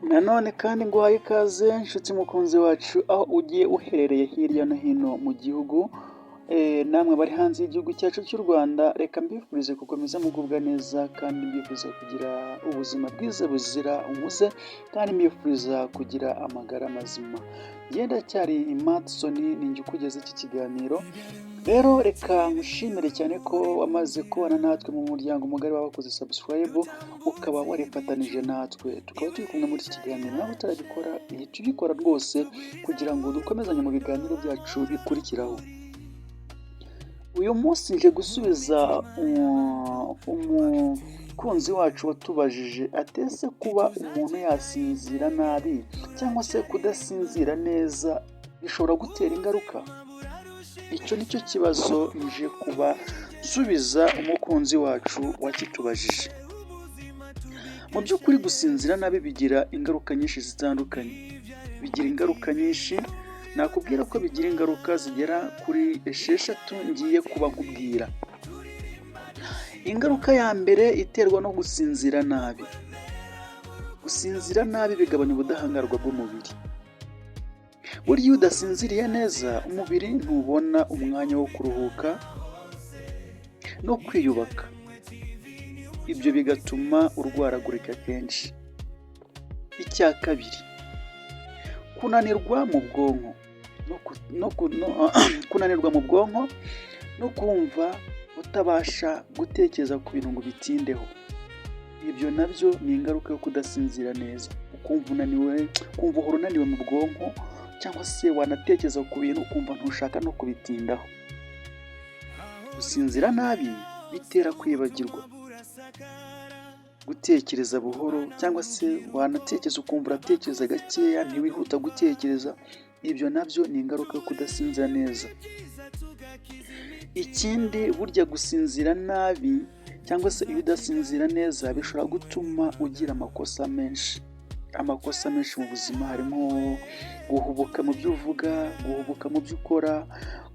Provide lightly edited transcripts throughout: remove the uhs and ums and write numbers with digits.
Nanone kandi nguhaye ikaze nshuti mukunzi wacu aho ugiye uherereye hirya no hino mu gihugu, namwe bari hanze y'igihugu cyacu cy'u Rwanda, reka mbifurize gukomeza mugubwa neza kandi mbifuriza kugira ubuzima bwiza buzira umuze kandi mbifuriza kugira amagara mazima. Ngenda cyari Matson ninjye ukugeza iki kiganiro. Rero reka nkushimire cyane ko wamaze kubana natwe mu muryango mugari w'abakoze subscribe, ukaba warifatanije natwe tukaba turi kumwe muri iki kiganiro. Nawe utarabikora ihita ubikora rwose kugira ngo dukomezanye mu biganiro byacu bikurikiraho. Uyu munsi nje gusubiza umukunzi wacu watubajije atese kuba umuntu yasinzira nabi cyangwa se kudasinzira neza bishobora gutera ingaruka. Icyo nicyo kibazo nje kuba subiza umukunzi wacu wakitubajije. Mu by'ukuri gusinzira nabi bigira ingaruka nyinshi zitandukanye. Bigira ingaruka nyinshi, nakubwira ko bigira ingaruka zigera kuri 6 ngiye kuba nkubwira. Ingaruka ya mbere iterwa no gusinzira nabi. Gusinzira nabi bigabanya ubudahangarwa bw'umubiri. Burya iyo udasinziriye neza umubiri ntubona umwanya wo kuruhuka no kwiyubaka. Ibyo bigatuma urwaragurika kenshi. Icya kabiri, kunanirwa mu bwonko kunanirwa mu bwonko no kumva utabasha gutekereza ku bintu ngo bitindeho. Ibyo nabyo ni ingaruka yo kudasinzira neza. Ukumva uhora unaniwe mu bwonko cyangwa se wanatekereza ku bintu ukumva ntushaka no kubitindaho. Gusinzira nabi bitera kwibagirwa, gutekereza buhoro cyangwa se wanatekereza ukumva uratekereza gakeya ntiwihuta gutekereza. Ibyo nabyo ni ingaruka yo kudasinzira neza. Ikindi, burya gusinzira nabi cyangwa se iyo udasinzira neza bishobora gutuma ugira amakosa menshi. Amakosa menshi mu buzima harimo guhubuka mu byo uvuga, guhubuka mu byo ukora,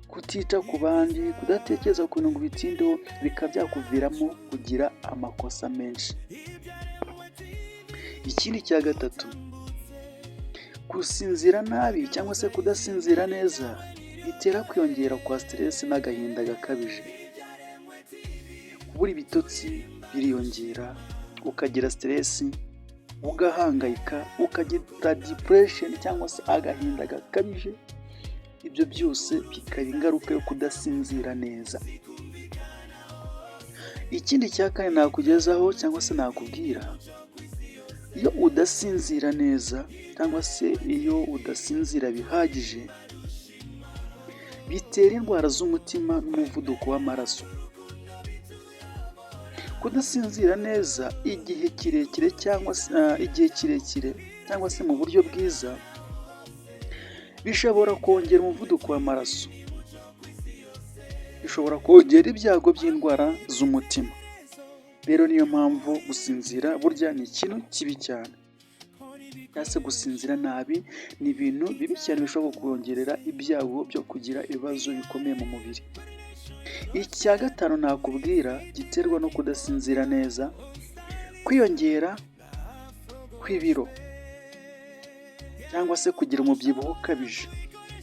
kutita ku bandi, kudatekereza ku bintu ngo bitindeho, bikaba byakuviramo kugira amakosa menshi. Ikindi cya gatatu, gusinzira nabi cyangwa se kudasinzira neza bitera kwiyongera kwa stress n'agahinda gakabije. Kubura ibitotsi biriyongera, ukagira stress, ugahangayika, ukagira depression cyangwa se agahinda gakabije. Ibyo byose bikaba ingaruka yo kudasinzira neza. Ikindi cya kane nakugezaho cyangwa se nakubwira, iyo udasinzira neza cyangwa se iyo udasinzira bihagije bitera indwara z'umutima n'umuvuduko w'amaraso. Kudasinzira neza igihe kirekire cyangwa se mu buryo bwiza bishobora kongera umuvuduko w'amaraso, bishobora kongera ibyago by'indwara z'umutima. Rero niyo mpamvu gusinzira burya ni ikintu kibi cyane. Cyangwa gusinzira nabi ni ibintu bibi cyane bishobora kongerera ibyago byo kugira ibibazo bikomeye mu mubiri. Icya gatanu nakubwira giterwa no kudasinzira neza, kwiyongera kw'ibiro cyangwa se kugira umubyibuho ukabije.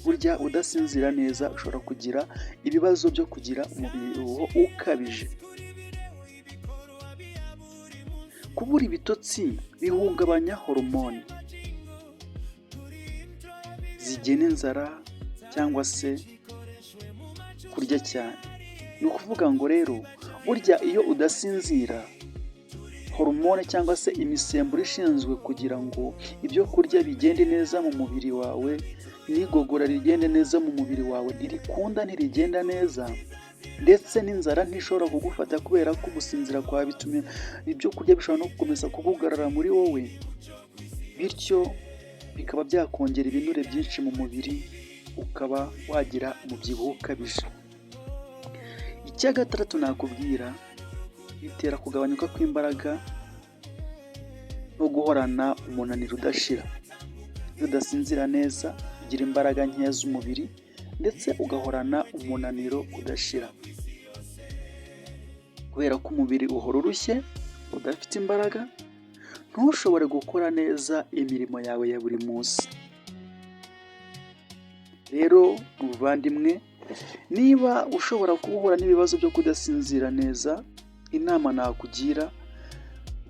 Burya udasinzira neza ushobora kugira ibibazo byo kugira umubyibuho ukabije. Kubura ibitotsi bihungabanya hormone zigena inzara cyangwa se kurya cyane. Ni ukuvuga ngo rero burya iyo udasinzira hormone cyangwa se imisemburo ishinzwe kugira ngo ibyo kurya bigende neza mu mubiri wawe n'igogora rigende neza mu mubiri wawe ntirigenda neza, ndetse n'inzara ntishobora kugufata kubera ko gusinzira kwawe bituma ibyo kurya bishobora no gukomeza kugugarara muri wowe, bityo bikaba byakongera ibinure byinshi mu mubiri ukaba wagira umubyibuho ukabije. Icya gatandatu nakubwira, bitera kugabanyuka kw'imbaraga no guhorana umunaniro udashira. Iyo udasinzira neza ugira imbaraga nkeya z'umubiri ndetse ugahorana umunaniro udashira. kubera ko umubiri uhora urushye udafite imbaraga, ntushobore gukora neza imirimo yawe ya buri munsi. Rero muvandimwe, niba ushobora kuba uhura n'ibibazo byo kudasinzira neza, inama nakugira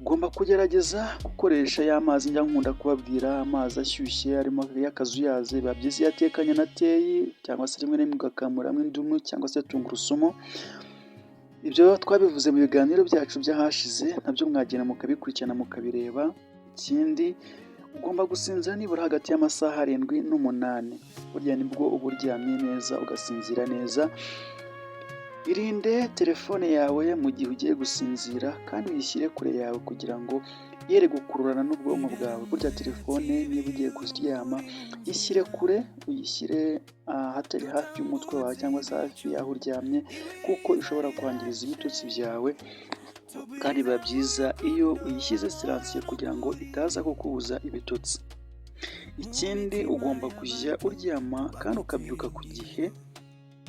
ugomba kugerageza gukoresha ya mazi njya nkunda kubabwira, amazi ashyushye arimo y'akazuyaze, biba byiza iyo atekanye na teyi cyangwa se rimwe na rimwe ugakamuramo indimu cyangwa se tungurusumu. Ibyo twabivuze mu biganiro byacu by'ahashize, nabyo mwagenda mukabikurikirana mukabireba. Ikindi, ugomba gusinzira nibura hagati y'amasaha 7 n'8. Burya nibwo uba uryamye neza ugasinzira neza. Irinde telefone yawe mu gihe ugiye gusinzira kandi uyishyire kure yawe kugira ngo yere gukururana n'ubwonko bwawe. Burya telefone niba ugiye kuryama yishyire kure, uyishyire ahatari hafi y'umutwe wawe cyangwa se hafi y'aho uryamye, kuko ishobora kwangiriza ibitotsi byawe. Kandi biba byiza iyo uyishyize siransiye kugira ngo itaza kukubuza ibitotsi. Ikindi, ugomba kujya uryama kandi ukabyuka ku gihe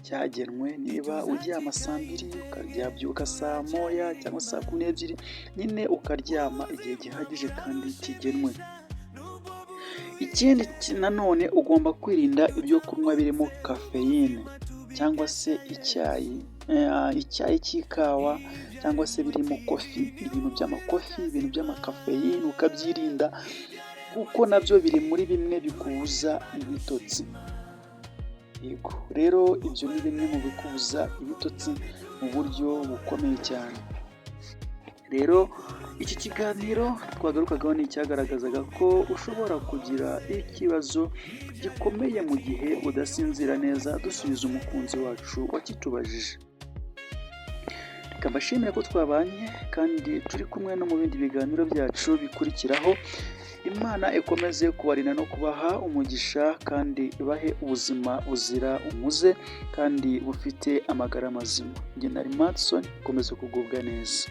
cyagenwe. Niba uryama saa 2 ukabyuka saa 1 cyangwa saa 12, nyine ukaryama igihe gihagije kandi kigenwe. Ikindi nanone, ugomba kwirinda ibyo kunywa birimo kafeyine cyangwa se icyayi cy'ikawa cyangwa se birimo kofi, ibintu by'amakofi, ibintu by'amakafeyine ukabyirinda, kuko nabyo biri muri bimwe bikubuza ibitotsi. Yego, rero ibyo ni bimwe mu bikubuza ibitotsi mu buryo bukomeye cyane. Rero iki kiganiro twagarukagaho ni icyagaragazaga ko ushobora kugira ikibazo gikomeye mu gihe udasinzira neza. Dusubiza umukunzi wacu wakitubajije. Reka mbashimire ko twabanye kandi turi kumwe no mu bindi biganiro byacu bikurikiraho. Imana ikomeze kubarinda no kubaha umugisha kandi ibahe ubuzima buzira umuze kandi bufite amagara mazima. Njye nari Madison, ikomeze kugubwa neza.